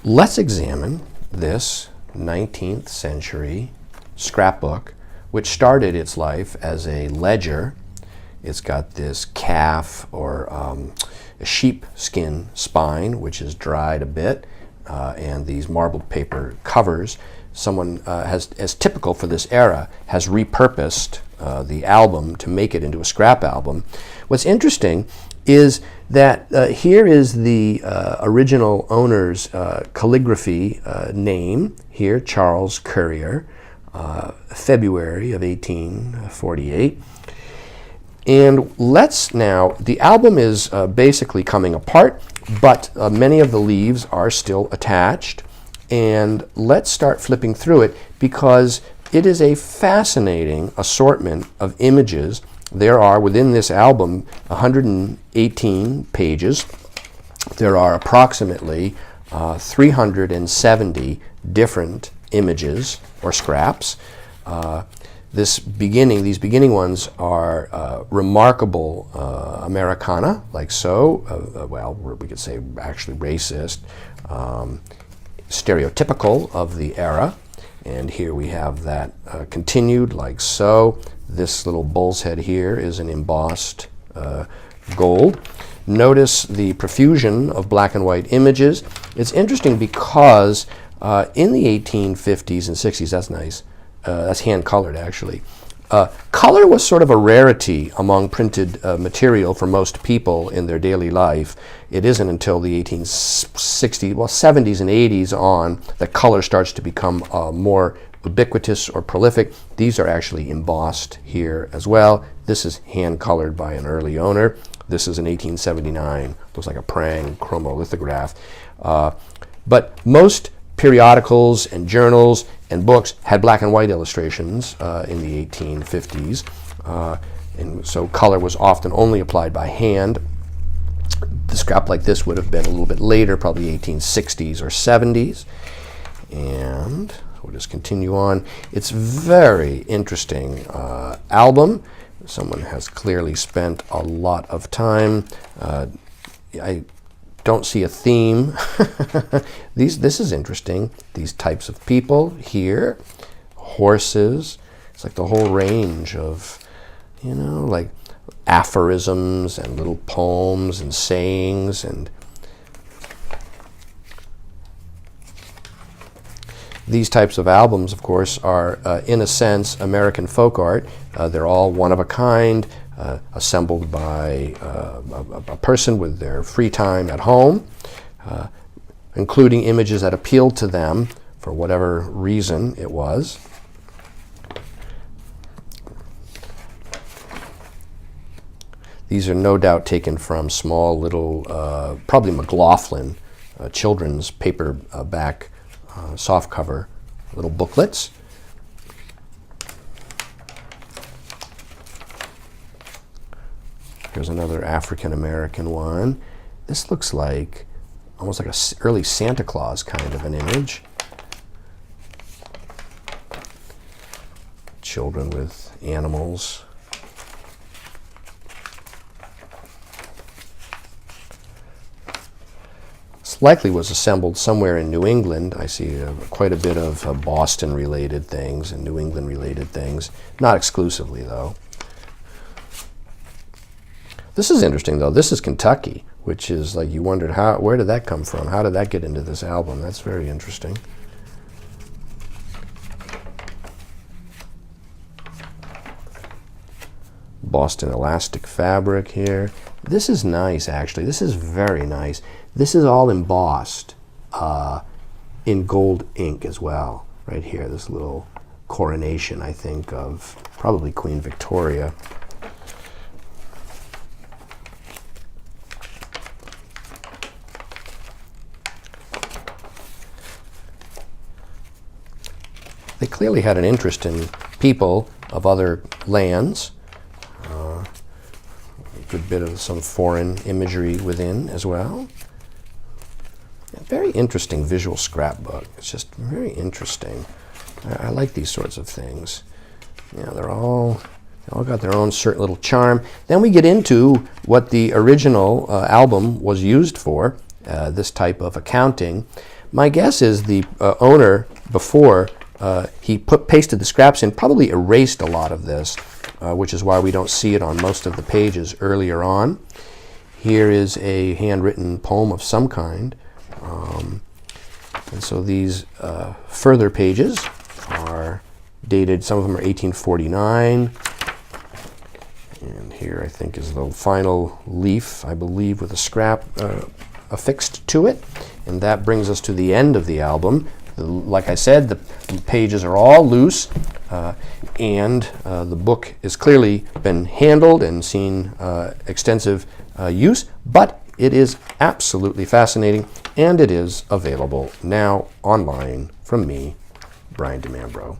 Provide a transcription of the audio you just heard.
Let's examine this 19th century scrapbook, which started its life as a ledger. It's got this calf or a sheep skin spine, which is dried a bit, and these marbled paper covers. Someone as typical for this era, has repurposed the album to make it into a scrap album. What's interesting is that here is the original owner's calligraphy name here, Charles Currier, February of 1848. And let's now, the album is basically coming apart, but many of the leaves are still attached. And let's start flipping through it because it is a fascinating assortment of images. There are, within this album, 118 pages. There are approximately 370 different images or scraps. These beginning ones are remarkable Americana, like so. Well, we could say actually racist, stereotypical of the era. And here we have that continued, like so. This little bull's head here is an embossed gold. Notice the profusion of black and white images. It's interesting because in the 1850s and 60s, that's nice. That's hand-colored, actually. Color was sort of a rarity among printed material for most people in their daily life. It isn't until the 1860s, well, 70s and 80s on that color starts to become more ubiquitous or prolific. These are actually embossed here as well. This is hand-colored by an early owner. This is an 1879, looks like a Prang chromolithograph. But most periodicals and journals and books had black and white illustrations in the 1850s. And so color was often only applied by hand. The scrap like this would have been a little bit later, probably 1860s or 70s. And we'll just continue on. It's very interesting album. Someone has clearly spent a lot of time. I don't see a theme. This is interesting. These types of people here, horses. It's like the whole range of, like aphorisms and little poems and sayings. And these types of albums, of course, are in a sense American folk art. They're all one of a kind, assembled by a person with their free time at home, including images that appealed to them for whatever reason it was. These are no doubt taken from small little, probably McLaughlin, children's paperback softcover little booklets. Here's another African American one. This looks like almost like an early Santa Claus kind of an image. Children with animals. This likely was assembled somewhere in New England. I see quite a bit of Boston-related things and New England-related things. Not exclusively, though. This is interesting, though. This is Kentucky, which is like you wondered, where did that come from? How did that get into this album? That's very interesting. Boston elastic fabric here. This is nice, actually. This is very nice. This is all embossed in gold ink as well. Right here, this little coronation, I think, of probably Queen Victoria. They clearly had an interest in people of other lands. A good bit of some foreign imagery within as well. A very interesting visual scrapbook. It's just very interesting. I like these sorts of things. They all got their own certain little charm. Then we get into what the original album was used for, this type of accounting. My guess is the owner, before he pasted the scraps in, probably erased a lot of this, which is why we don't see it on most of the pages earlier on. Here is a handwritten poem of some kind. And so these further pages are dated, some of them are 1849. And here I think is the final leaf, I believe, with a scrap affixed to it. And that brings us to the end of the album. Like I said, the pages are all loose, and the book has clearly been handled and seen extensive use, but it is absolutely fascinating, and it is available now online from me, Brian DeMambro.